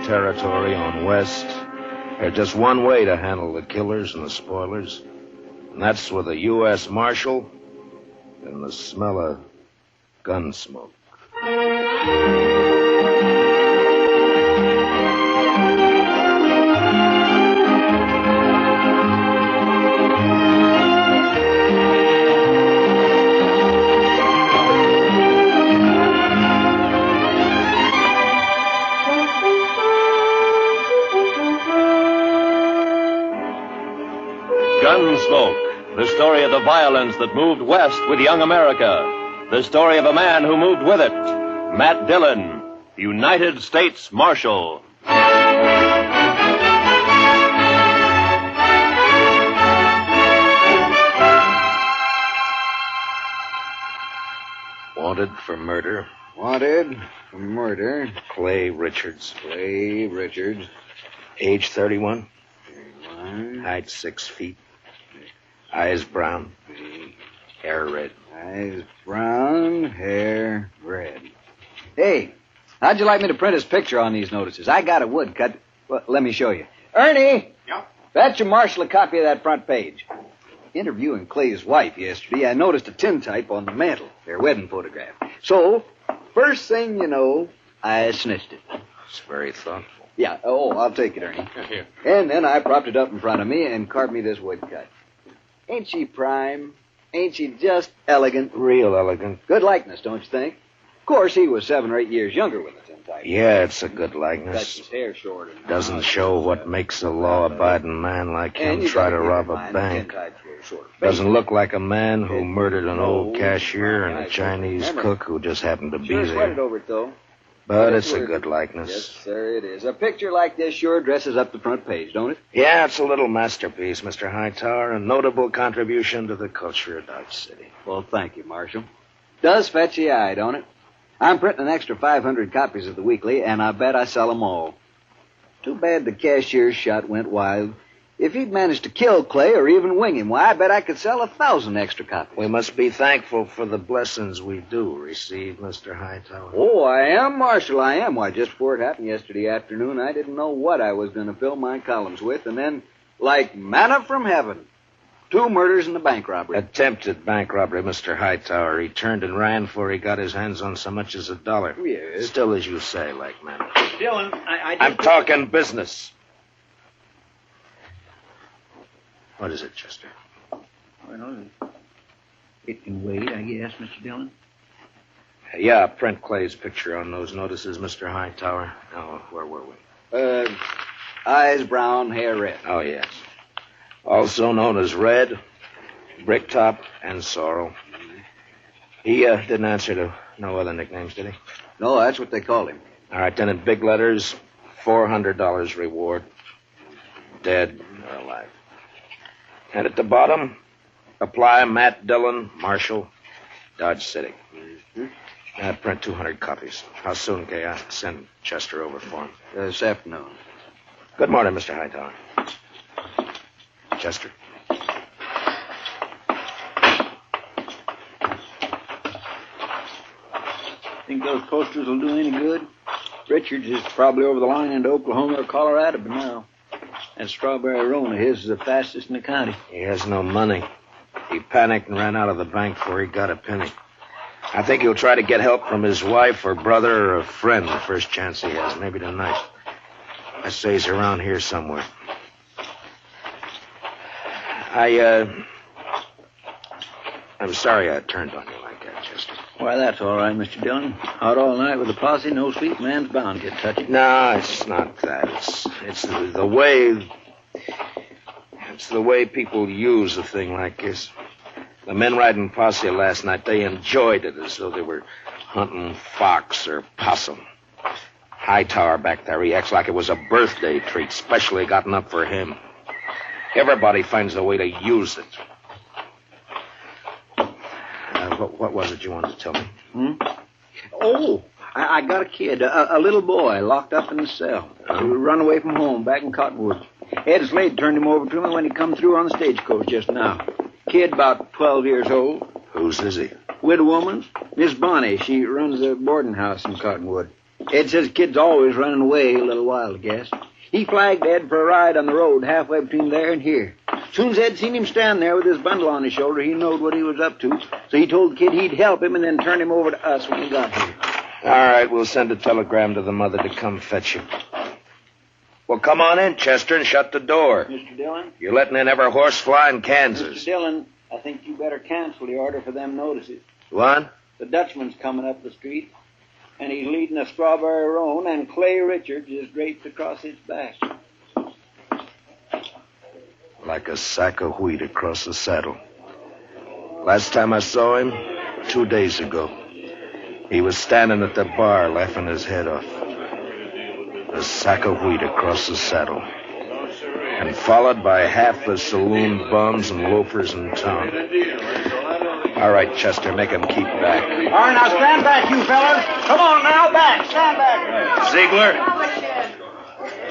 territory on West, there's just one way to handle the killers and the spoilers, and that's with a U.S. Marshal and the smell of Gunsmoke. Gunsmoke, the story of the violence that moved west with young America. The story of a man who moved with it. Matt Dillon, United States Marshal. Wanted for murder. Wanted for murder. Clay Richards. Clay Richards. Age 31. 31. Height 6 feet. Eyes brown. Hair red. Eyes brown, hair red. Hey, how'd you like me to print his picture on these notices? I got a woodcut. Well, let me show you. Ernie! Yeah? Fetch your marshal a copy of that front page. Interviewing Clay's wife yesterday, I noticed a tintype on the mantel, their wedding photograph. So, first thing you know, I snitched it. It's very thoughtful. Yeah, I'll take it, Ernie. Here. And then I propped it up in front of me and carved me this woodcut. Ain't she prime? Ain't she just elegant? Real elegant. Good likeness, don't you think? Of course, he was 7 or 8 years younger with the tintype. Yeah, it's a good Cut likeness. his hair short. And Doesn't show what makes a law-abiding man like And him you try gotta to keep rob in a mind the bank. tintype's very short. Doesn't look like a man who It murdered an old knows cashier and my a eyes. Chinese Remember, cook who just happened to be Sure sweated there. over it, though. But Yes, it's a sir. good likeness. Yes, sir, it is. A picture like this sure dresses up the front page, don't it? Yeah, it's a little masterpiece, Mr. Hightower, a notable contribution to the culture of Dodge City. Well, thank you, Marshal. Does fetch the eye, don't it? I'm printing an extra 500 copies of the weekly, and I bet I sell them all. Too bad the cashier's shot went wild. If he'd managed to kill Clay or even wing him, why, I bet I could sell 1,000 extra copies. We must be thankful for the blessings we do receive, Mr. Hightower. Oh, I am, Marshal, I am. Why, just before it happened yesterday afternoon, I didn't know what I was going to fill my columns with, and then, like manna from heaven, 2 murders and a bank robbery. Attempted bank robbery, Mr. Hightower. He turned and ran before he got his hands on so much as $1. Yes. Still, as you say, like man. Dillon, I'm talking business. What is it, Chester? Well, it can wait, I guess, Mr. Dillon. Yeah, print Clay's picture on those notices, Mr. Hightower. Oh, where were we? Eyes brown, hair red. Oh, yes. Also known as Red, Bricktop, and Sorrel. He didn't answer to no other nicknames, did he? No, that's what they called him. All right, then in big letters, $400 reward. Dead or alive. And at the bottom, apply Matt Dillon, Marshal, Dodge City. Print 200 copies. How soon can I send Chester over for him? This afternoon. Good morning, Mr. Hightower. Chester? Think those posters will do any good? Richards is probably over the line into Oklahoma or Colorado by now. That strawberry roan of his is the fastest in the county. He has no money. He panicked and ran out of the bank before he got a penny. I think he'll try to get help from his wife or brother or a friend the first chance he has, maybe tonight. I say he's around here somewhere. I'm sorry I turned on you like that, Chester. Why, that's all right, Mr. Dillon. Out all night with a posse, no sleep, man's bound to get touchy. No, it's not that. It's the way... It's the way people use a thing like this. The men riding posse last night, they enjoyed it as though they were hunting fox or possum. Hightower back there, he acts like it was a birthday treat, specially gotten up for him. Everybody finds a way to use it. What was it you wanted to tell me? Oh, I got a kid, a little boy, locked up in the cell. He run away from home back in Cottonwood. Ed Slade turned him over to me when he come through on the stagecoach just now. Kid about 12 years old. Whose is he? Widow woman. Miss Bonnie, she runs a boarding house in Cottonwood. Ed says Kid's always running away a little wild, I guess. He flagged Ed for a ride on the road halfway between there and here. As soon as Ed seen him stand there with his bundle on his shoulder, he knowed what he was up to. So he told the kid he'd help him and then turn him over to us when he got here. All right, we'll send a telegram to the mother to come fetch you. Well, come on in, Chester, and shut the door. Mr. Dillon? You're letting in every horse fly in Kansas. Mr. Dillon, I think you better cancel the order for them notices. What? The Dutchman's coming up the street, and he's leading a strawberry roan, and Clay Richards is draped across his back. Like a sack of wheat across the saddle. Last time I saw him, 2 days ago, he was standing at the bar laughing his head off. A sack of wheat across the saddle. And followed by half the saloon bums and loafers in town. All right, Chester, make him keep back. All right, now stand back, you fellas. Come on now, back. Stand back. Ziegler?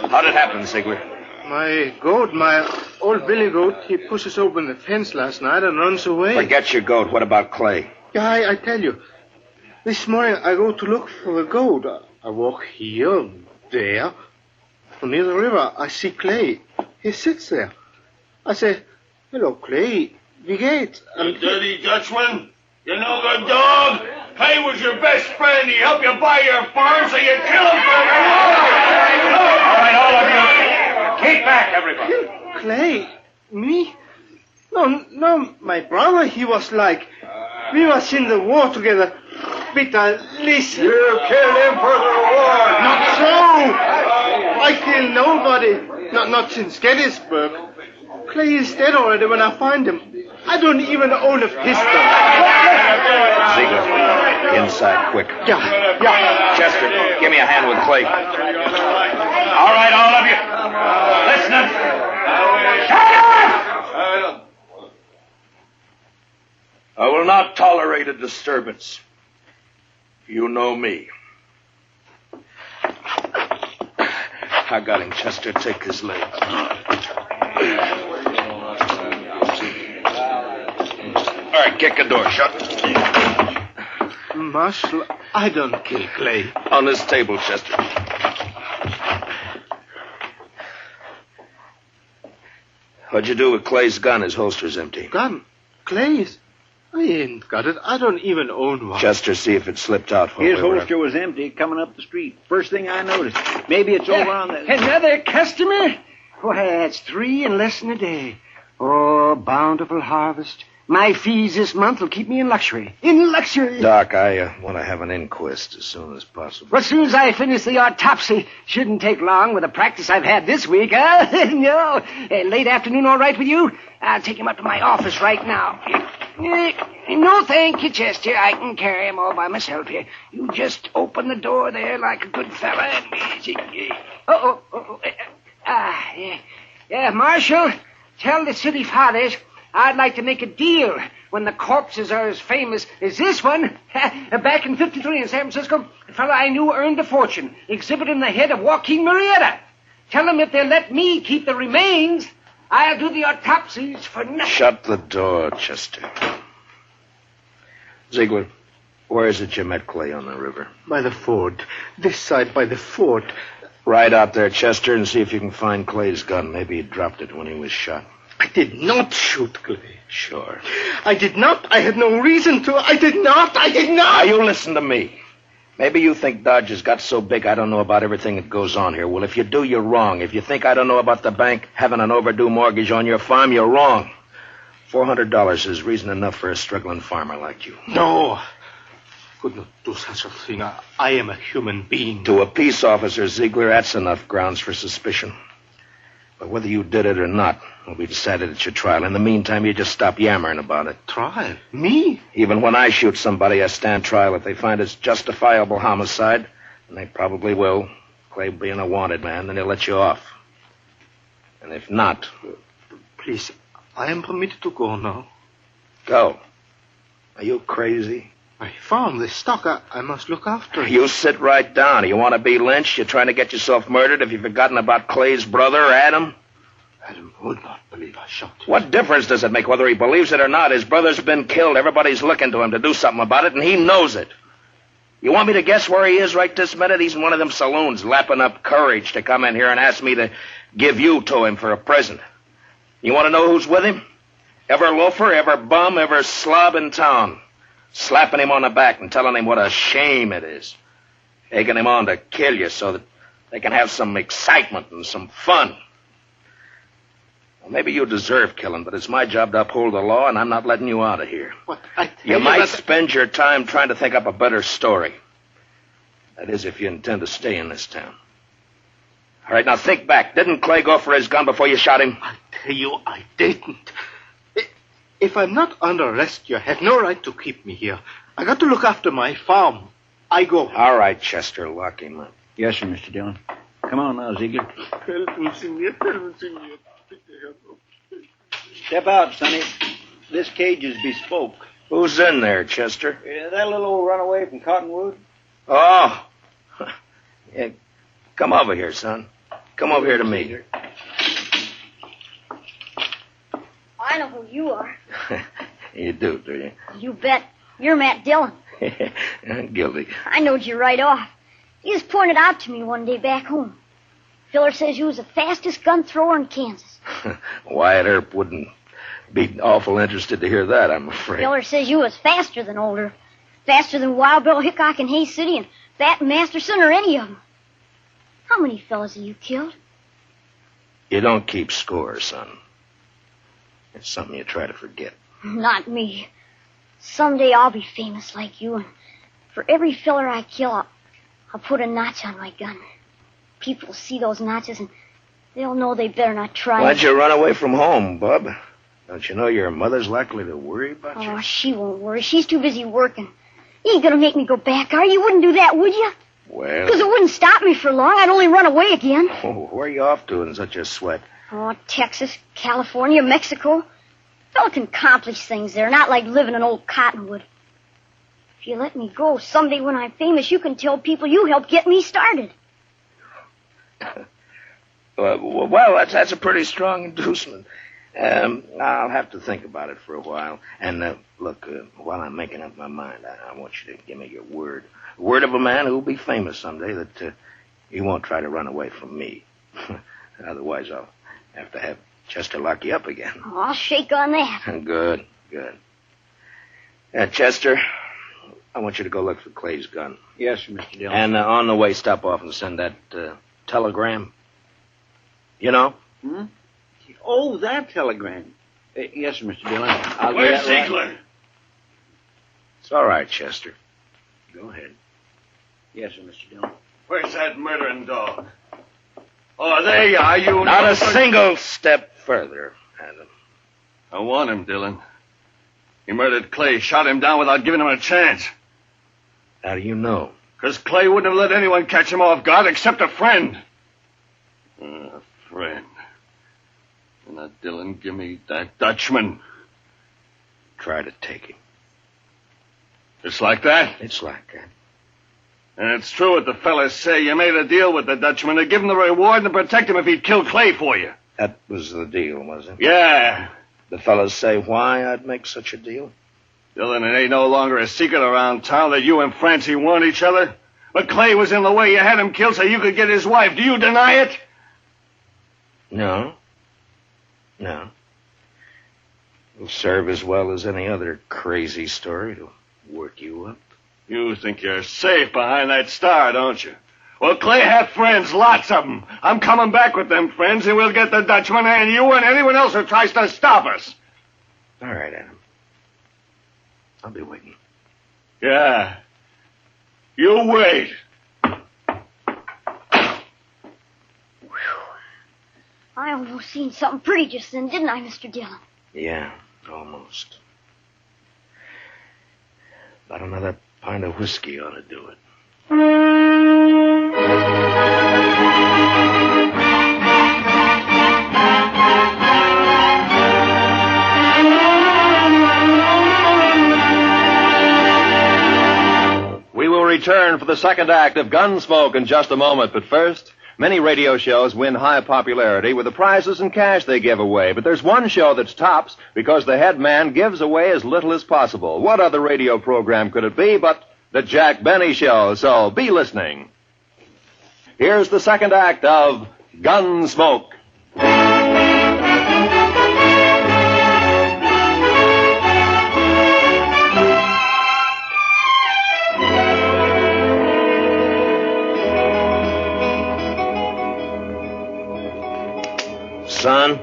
How'd it happen, Ziegler? My goat, my old billy goat, he pushes open the fence last night and runs away. Forget your goat. What about Clay? Yeah, I tell you. This morning I go to look for the goat. I walk here, there. Near the river, I see Clay. He sits there. I say, hello, Clay. Wie geht's? You dirty Dutchman. You no good dog. Clay was your best friend. He helped you buy your farm, so you kill him for your All right, all of you. Keep back, everybody. Clay? Me? No, my brother, he was like... We was in the war together. Peter, listen. You killed him for the war. Not so! I killed nobody. Not since Gettysburg. Clay is dead already when I find him. I don't even own a pistol. Ziegler, inside, quick. Yeah. Chester, give me a hand with Clay. All right, all of you. Listen. Shut up! I will not tolerate a disturbance. You know me. I got him, Chester. Take his leg. All right, kick the door shut. Marshal, I don't kill Clay. On this table, Chester. What'd you do with Clay's gun? His holster's empty. Gun? Clay's? I ain't got it. I don't even own one. Chester, see if it slipped out. His holster was empty coming up the street. First thing I noticed. Maybe it's over on the... Another customer? Why, that's 3 in less than a day. Oh, bountiful harvest. My fees this month will keep me in luxury. In luxury. Doc, I want to have an inquest as soon as possible. Well, as soon as I finish the autopsy, shouldn't take long with the practice I've had this week, huh? No. Late afternoon all right with you? I'll take him up to my office right now. No, thank you, Chester. I can carry him all by myself here. You just open the door there like a good fella and... Yeah, Marshal, tell the city fathers I'd like to make a deal when the corpses are as famous as this one. Back in 53 in San Francisco, a fellow I knew earned a fortune exhibiting the head of Joaquin Murrieta. Tell them if they'll let me keep the remains, I'll do the autopsies for nothing. Shut the door, Chester. Ziegler, where is it you met Clay on the river? By the ford. This side by the fort. Ride out there, Chester, and see if you can find Clay's gun. Maybe he dropped it when he was shot. I did not shoot Clay. Sure. I did not. I had no reason to. I did not. Now, you listen to me. Maybe you think Dodge has got so big I don't know about everything that goes on here. Well, if you do, you're wrong. If you think I don't know about the bank having an overdue mortgage on your farm, you're wrong. $400 is reason enough for a struggling farmer like you. No. Could not do such a thing. I am a human being. To a peace officer, Ziegler, that's enough grounds for suspicion. But whether you did it or not will be decided at your trial. In the meantime, you just stop yammering about it. Trial? Me? Even when I shoot somebody, I stand trial. If they find it's justifiable homicide, and they probably will, Clay being a wanted man, then they'll let you off. And if not... Please, I am permitted to go now. Go. Are you crazy? I found this stock. I must look after it. You sit right down. You want to be lynched? You're trying to get yourself murdered? Have you forgotten about Clay's brother, Adam? Adam would not believe I shot him. What difference does it make whether he believes it or not? His brother's been killed. Everybody's looking to him to do something about it, and he knows it. You want me to guess where he is right this minute? He's in one of them saloons, lapping up courage to come in here and ask me to give you to him for a present. You want to know who's with him? Every loafer, every bum, every slob in town. Slapping him on the back and telling him what a shame it is. Taking him on to kill you so that they can have some excitement and some fun. Well, maybe you deserve killing, but it's my job to uphold the law, and I'm not letting you out of here. What? I tell You might that- spend your time trying to think up a better story. That is, if you intend to stay in this town. All right, now think back. Didn't Clay go for his gun before you shot him? I tell you, I didn't. If I'm not under arrest, you have no right to keep me here. I got to look after my farm. I go. All right, Chester, lock him up. Yes, sir, Mr. Dillon. Come on now, Ziegler. Step out, Sonny. This cage is bespoke. Who's in there, Chester? That little old runaway from Cottonwood? Oh. Yeah, come over here, son. Come over here to me. I know who you are. You do you? You bet. You're Matt Dillon. Guilty. I knowed you right off. You just pointed out to me one day back home. Filler says you was the fastest gun thrower in Kansas. Wyatt Earp wouldn't be awful interested to hear that, I'm afraid. Filler says you was faster than Older. Faster than Wild Bill Hickok in Hayes City and Fat Masterson or any of them. How many fellas have you killed? You don't keep score, son. It's something you try to forget. Not me. Someday I'll be famous like you, and for every filler I kill, I'll put a notch on my gun. People will see those notches, and they'll know they better not try. Why'd you run away from home, bub? Don't you know your mother's likely to worry about you? Oh, she won't worry. She's too busy working. You ain't gonna make me go back, are you? You wouldn't do that, would you? Well... Because it wouldn't stop me for long. I'd only run away again. Oh, where are you off to in such a sweat? Oh, Texas, California, Mexico. A fella can accomplish things there, not like living in old Cottonwood. If you let me go, someday when I'm famous, you can tell people you helped get me started. Well, that's a pretty strong inducement. I'll have to think about it for a while. And, look, while I'm making up my mind, I want you to give me your word. Word of a man who'll be famous someday that he won't try to run away from me. Otherwise, I'll have to have Chester lock you up again. Oh, I'll shake on that. Good. Chester, I want you to go look for Clay's gun. Yes, sir, Mr. Dillon. And on the way, stop off and send that telegram. You know? Hmm? Oh, that telegram. Yes, sir, Mr. Dillon. I'll do Where's that Ziegler? right. It's all right, Chester. Go ahead. Yes, sir, Mr. Dillon. Where's that murdering dog? Oh, there you are, you... Not a single step further, Adam. I want him, Dillon. He murdered Clay, shot him down without giving him a chance. How do you know? Because Clay wouldn't have let anyone catch him off guard except a friend. A friend. And now, Dillon, give me that Dutchman. Try to take him. It's like that? It's like that. And it's true what the fellas say. You made a deal with the Dutchman to give him the reward and to protect him if he'd kill Clay for you. That was the deal, was it? Yeah. The fellas say why I'd make such a deal? Dillon, it ain't no longer a secret around town that you and Francie want each other. But Clay was in the way. You had him killed so you could get his wife. Do you deny it? No. It'll serve as well as any other crazy story to work you up. You think you're safe behind that star, don't you? Well, Clay had friends, lots of them. I'm coming back with them friends, and we'll get the Dutchman and you and anyone else who tries to stop us. All right, Adam. I'll be waiting. Yeah. You wait. I almost seen something pretty just then, didn't I, Mr. Dillon? Yeah, almost. About another pint of whiskey ought to do it. We will return for the second act of Gunsmoke in just a moment, but first, many radio shows win high popularity with the prizes and cash they give away, but there's one show that's tops because the head man gives away as little as possible. What other radio program could it be but The Jack Benny Show, so be listening. Here's the second act of Gunsmoke. Son?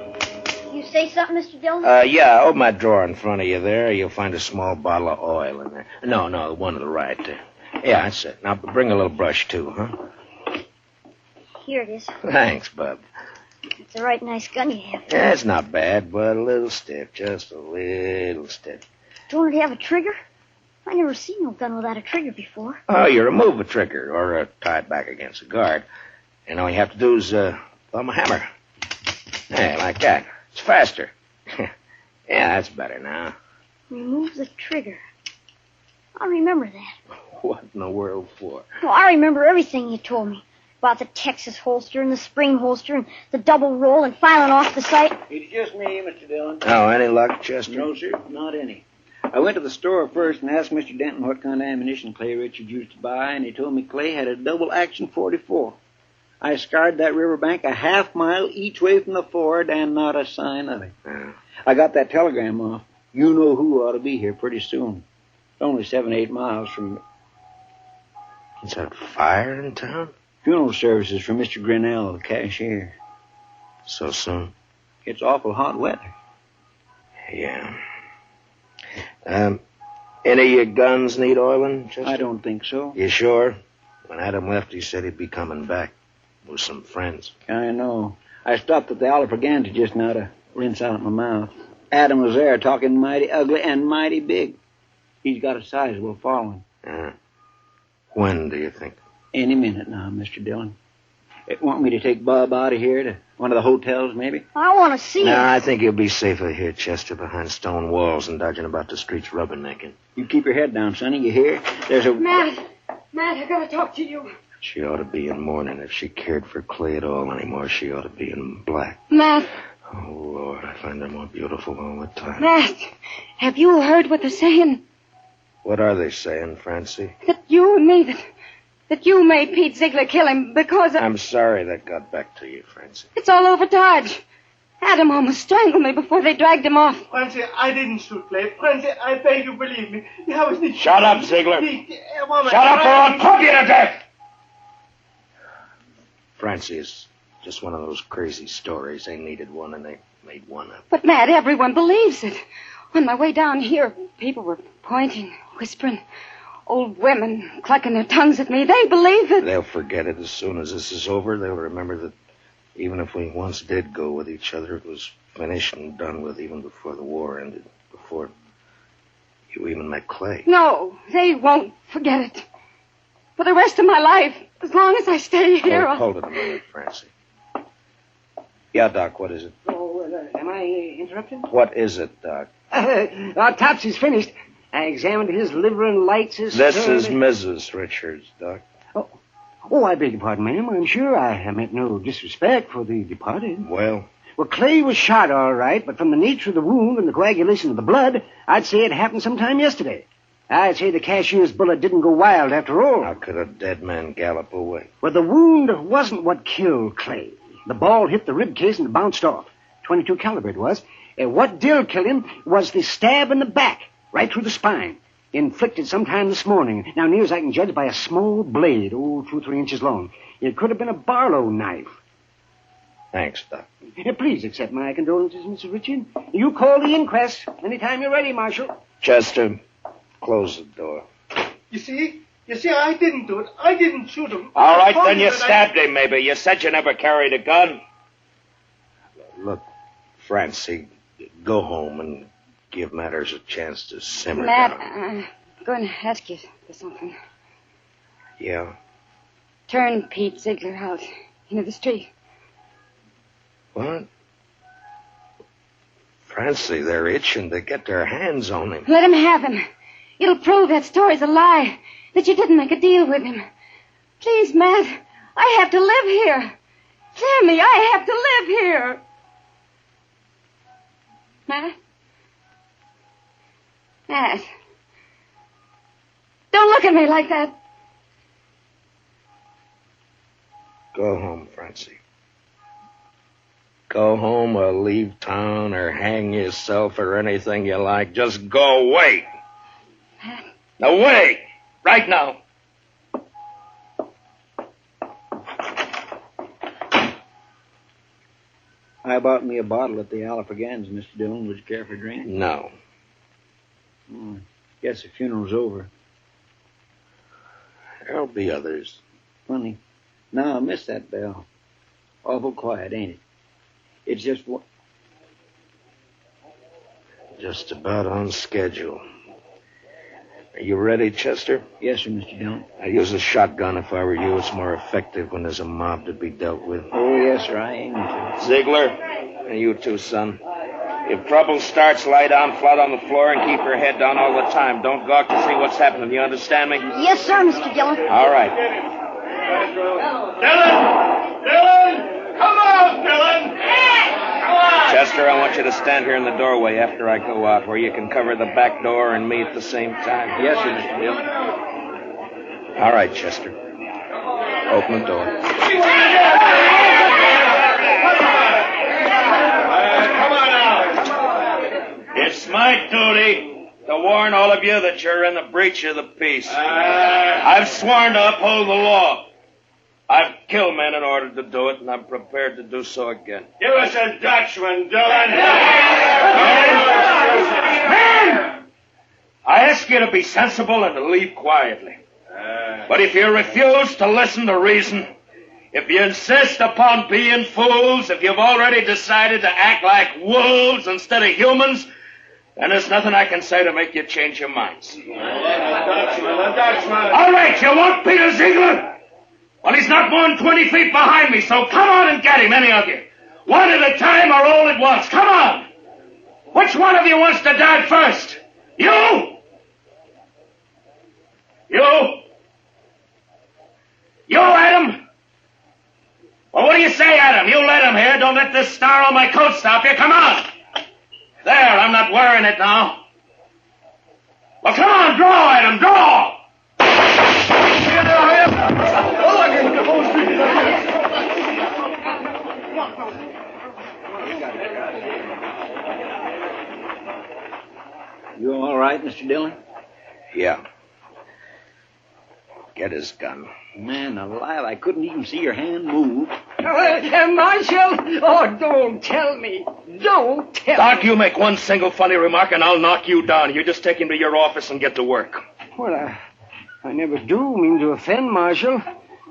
You say something, Mr. Dillon? Yeah, open that drawer in front of you there. You'll find a small bottle of oil in there. No, the one to the right there. Yeah, that's it. Now, bring a little brush, too, huh? Here it is. Thanks, bub. It's a right nice gun you have. Yeah, it's not bad, but a little stiff. Just a little stiff. Don't it have a trigger? I never seen no gun without a trigger before. Oh, you remove a trigger or tie it back against a guard. And all you have to do is thumb a hammer. Yeah, like that. It's faster. Yeah, that's better now. Remove the trigger. I'll remember that. What in the world for? Well, I remember everything you told me. About the Texas holster and the spring holster and the double roll and filing off the sight. It's just me, Mr. Dillon. Oh, any luck, Chester? No, sir, not any. I went to the store first and asked Mr. Denton what kind of ammunition Clay Richards used to buy, and he told me Clay had a double-action .44. I scoured that riverbank a half-mile each way from the ford, and not a sign of it. I got that telegram off. You know who ought to be here pretty soon. It's only 7-8 miles from... Is that fire in town? Funeral services for Mr. Grinnell, the cashier. So soon? It's awful hot weather. Yeah. Any of your guns need oiling, Chester? I don't think so. You sure? When Adam left, he said he'd be coming back with some friends. I know. I stopped at the Oliver Gantry just now to rinse out my mouth. Adam was there talking mighty ugly and mighty big. He's got a sizable following. When do you think? Any minute now, Mr. Dillon. Want me to take Bob out of here to one of the hotels, maybe? I want to see No, it. I think you'll be safer here, Chester, behind stone walls and dodging about the streets rubbernecking. You keep your head down, Sonny. You hear? There's a... Matt, I gotta talk to you. She ought to be in mourning. If she cared for Clay at all anymore, she ought to be in black. Matt, Oh, Lord, I find her more beautiful all the time. Matt, have you heard what they're saying? What are they saying, Francie? That you and me, that you made Pete Ziegler kill him because I'm sorry that got back to you, Francie. it's all over Dodge. Adam almost strangled me before they dragged him off. Francie, I didn't shoot Clay. Francie, I beg you, believe me. Shut up, Ziegler. Shut up or I'll pump you to death! Francie is just one of those crazy stories. They needed one and they made one up. But, Matt, everyone believes it. On my way down here, people were pointing, whispering. Old women clucking their tongues at me. They believe it. They'll forget it as soon as this is over. They'll remember that even if we once did go with each other, it was finished and done with even before the war ended, before you even met Clay. No, they won't forget it. For the rest of my life, as long as I stay here, Hold it a minute, Francie. Yeah, Doc, what is it? Oh, am I interrupted? What is it, Doc? Topsy's finished. I examined his liver and lights his... This is Mrs. Richards, Doc. Oh, I beg your pardon, ma'am. I'm sure I meant no disrespect for the departed. Well, Clay was shot all right, but from the nature of the wound and the coagulation of the blood, I'd say it happened sometime yesterday. I'd say the cashier's bullet didn't go wild after all. how could a dead man gallop away? Well, the wound wasn't what killed Clay. The ball hit the rib case and bounced off. .22 caliber it was. What did kill him was the stab in the back, right through the spine, inflicted sometime this morning. Now, near as I can judge, by a small blade, 2 or 3 inches long. It could have been a Barlow knife. Thanks, Doc. Please accept my condolences, Mr. Richard. You call the inquest anytime you're ready, Marshal. Chester, close the door. You see, I didn't do it. I didn't shoot him. All right, I told then you that stabbed him, maybe. You said you never carried a gun. Look, Francie, go home and give matters a chance to simmer Matt, down. I'm going to ask you for something. Yeah? Turn Pete Ziegler out into the street. What? Francie, they're itching to get their hands on him. Let him have him. It'll prove that story's a lie, that you didn't make a deal with him. Please, Matt, I have to live here. Hear me, I have to live here. Matt? Matt? Don't look at me like that. Go home, Francie. Go home or leave town or hang yourself or anything you like. Just go away. Away! Right now. I bought me a bottle at the Alafragans, Mr. Dillon. Would you care for a drink? No. Guess the funeral's over. There'll be others. Funny. No, I missed that bell. Awful quiet, ain't it? It's just what? Just about on schedule. Are you ready, Chester? Yes, sir, Mr. Dillon. I'd use a shotgun if I were you. It's more effective when there's a mob to be dealt with. Oh, yes, sir, I aim to. Ziegler, and you too, son. If trouble starts, lie down flat on the floor and keep your head down all the time. Don't gawk to see what's happening. You understand me? Yes, sir, Mr. Dillon. All right. Dylan! Come on, Dylan! Come on! Chester, I want you to stand here in the doorway after I go out, where you can cover the back door and me at the same time. Yes, sir, Mr. Dillon. All right, Chester. Open the door. Come on now. It's my duty to warn all of you that you're in the breach of the peace. I've sworn to uphold the law. I've killed men in order to do it, and I'm prepared to do so again. Give us a Dutchman, Dylan. Men! I ask you to be sensible and to leave quietly. But if you refuse to listen to reason, if you insist upon being fools, if you've already decided to act like wolves instead of humans, then there's nothing I can say to make you change your minds. A Dutchman. All right, you want Peter Ziegler? Well, he's not more than 20 feet behind me, so come on and get him, any of you. One at a time or all at once. Come on. Which one of you wants to die first? You? You, Adam? Well, what do you say, Adam? You let him here. Don't let this star on my coat stop you. Come on. There, I'm not wearing it now. Well, come on, draw, Adam, draw. You all right, Mr. Dillon? Yeah. Get his gun. Man alive, I couldn't even see your hand move. Marshal? Oh, don't tell me. Don't tell Doc, me. you make one single funny remark and I'll knock you down. You just take him to your office and get to work. Well, I never do mean to offend, Marshal.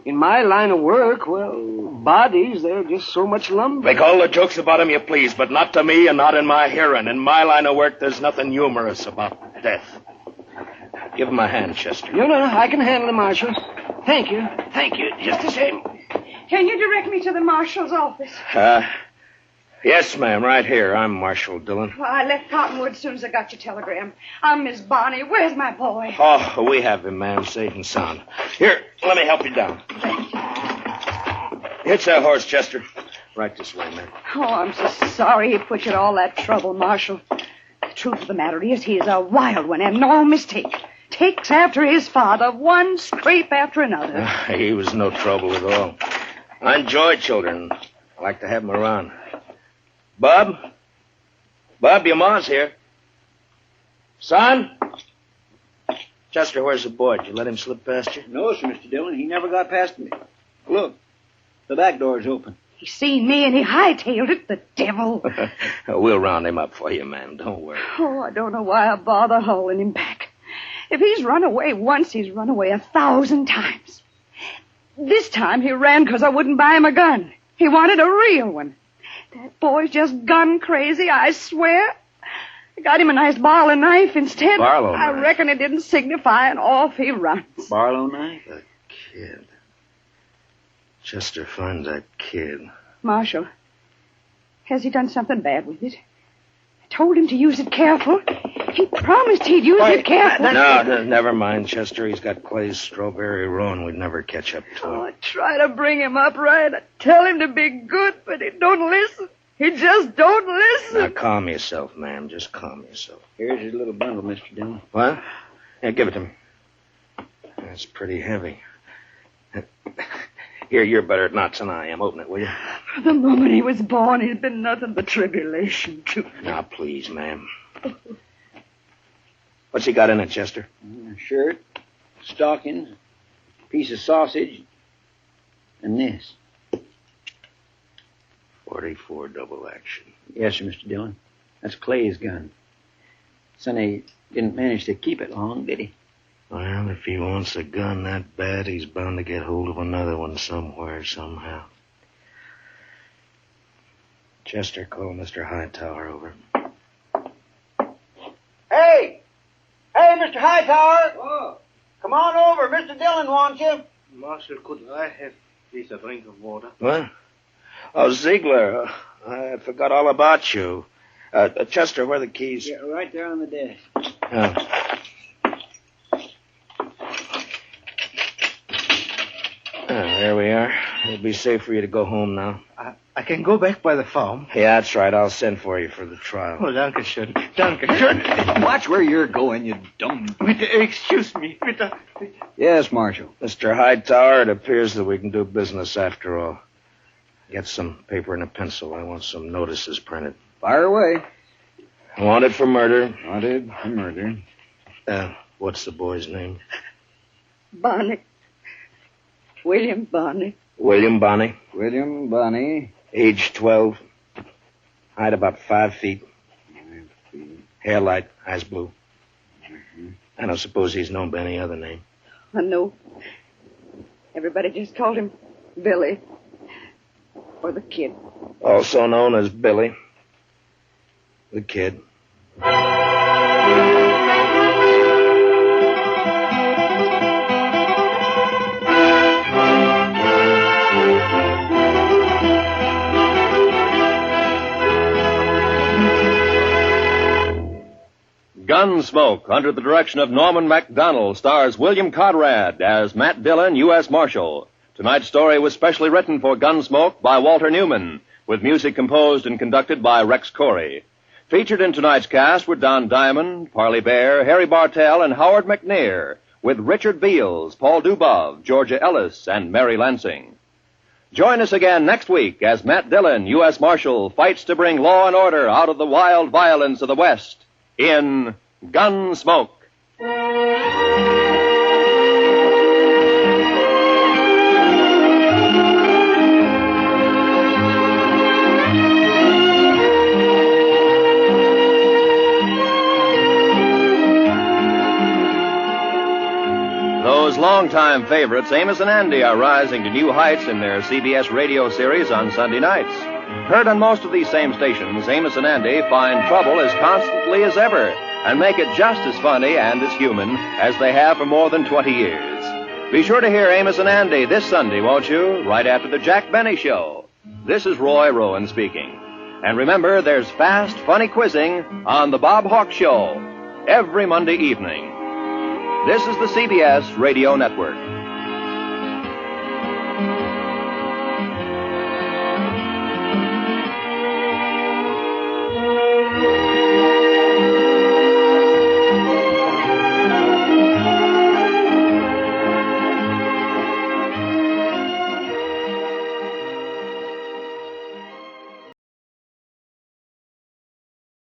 In my line of work, well, bodies, they're just so much lumber. Make all the jokes about him you please, but not to me and not in my hearing. In my line of work, there's nothing humorous about death. Give him a hand, Chester. No, I can handle it, Marshal. Thank you. Just the same. Can you direct me to the marshal's office? Yes, ma'am, right here. I'm Marshal Dillon. Well, I left Cottonwood as soon as I got your telegram. I'm Miss Bonnie. Where's my boy? Oh, we have him, ma'am, safe and sound. Here, let me help you down. Hitch that horse, Chester. Right this way, ma'am. Oh, I'm so sorry he put you to all that trouble, Marshal. The truth of the matter is he is a wild one and no mistake. Takes after his father, one scrape after another. He was no trouble at all. I enjoy children. I like to have them around. Bob, your ma's here. Son? Chester, where's the boy? Did you let him slip past you? No, sir, Mr. Dillon. He never got past me. Look, the back door's open. He seen me and he hightailed it, the devil. We'll round him up for you, ma'am. Don't worry. Oh, I don't know why I bother hauling him back. If he's run away once, he's run away 1,000 times. This time he ran because I wouldn't buy him a gun. He wanted a real one. That boy's just gun crazy, I swear. I got him a nice Barlow knife instead. Barlow I knife? reckon it didn't signify, and off he runs. Barlow knife? The kid. Chester, find that kid. Marshal, has he done something bad with it? I told him to use it careful. He promised he'd use it careful. No, never mind, Chester. He's got Clay's strawberry roan. We'd never catch up to him. Oh, I try to bring him up right. I tell him to be good, but he don't listen. He just don't listen. Now, calm yourself, ma'am. Just calm yourself. Here's your little bundle, Mr. Dillon. What? Yeah, give it to me. That's pretty heavy. Here, you're better at knots than I am. Open it, will you? From the moment he was born, he's been nothing but tribulation to me. Now, please, ma'am. What's he got in it, Chester? A shirt, stockings, piece of sausage, and this. 44 double action. Yes, sir, Mr. Dillon. That's Clay's gun. Sonny didn't manage to keep it long, did he? Well, if he wants a gun that bad, he's bound to get hold of another one somewhere, somehow. Chester, call Mr. Hightower over. Hey! Hey, Mr. Hightower! Oh. Come on over. Mr. Dillon wants you. Marshal, could I have please a drink of water? What? Oh, Ziegler, I forgot all about you. Chester, where are the keys? Yeah, right there on the desk. There we are. It'll be safe for you to go home now. I can go back by the farm. Yeah, that's right. I'll send for you for the trial. Oh, danke schön. Danke schön. Watch where you're going, you dumb... Excuse me. Bitte. Yes, Marshal. Mr. Hightower, it appears that we can do business after all. Get some paper and a pencil. I want some notices printed. Fire away. Wanted for murder. Wanted for murder. What's the boy's name? Bonnie. William Bonnie. William Bonnie. William Bonnie. Age 12. Height about 5 feet. Hair light, eyes blue. Mm-hmm. I don't suppose he's known by any other name. I know. Everybody just called him Billy. Or the Kid. Also known as Billy. The Kid. Gunsmoke, under the direction of Norman MacDonald, stars William Conrad as Matt Dillon, U.S. Marshal. Tonight's story was specially written for Gunsmoke by Walter Newman, with music composed and conducted by Rex Corey. Featured in tonight's cast were Don Diamond, Parley Bear, Harry Bartell, and Howard McNear, with Richard Beals, Paul Dubov, Georgia Ellis, and Mary Lansing. Join us again next week as Matt Dillon, U.S. Marshal, fights to bring law and order out of the wild violence of the West in Gunsmoke. Those longtime favorites, Amos and Andy, are rising to new heights in their CBS radio series on Sunday nights. Heard on most of these same stations, Amos and Andy find trouble as constantly as ever and make it just as funny and as human as they have for more than 20 years. Be sure to hear Amos and Andy this Sunday, won't you? Right after the Jack Benny Show. This is Roy Rowan speaking. And remember, there's fast, funny quizzing on The Bob Hawk Show every Monday evening. This is the CBS Radio Network.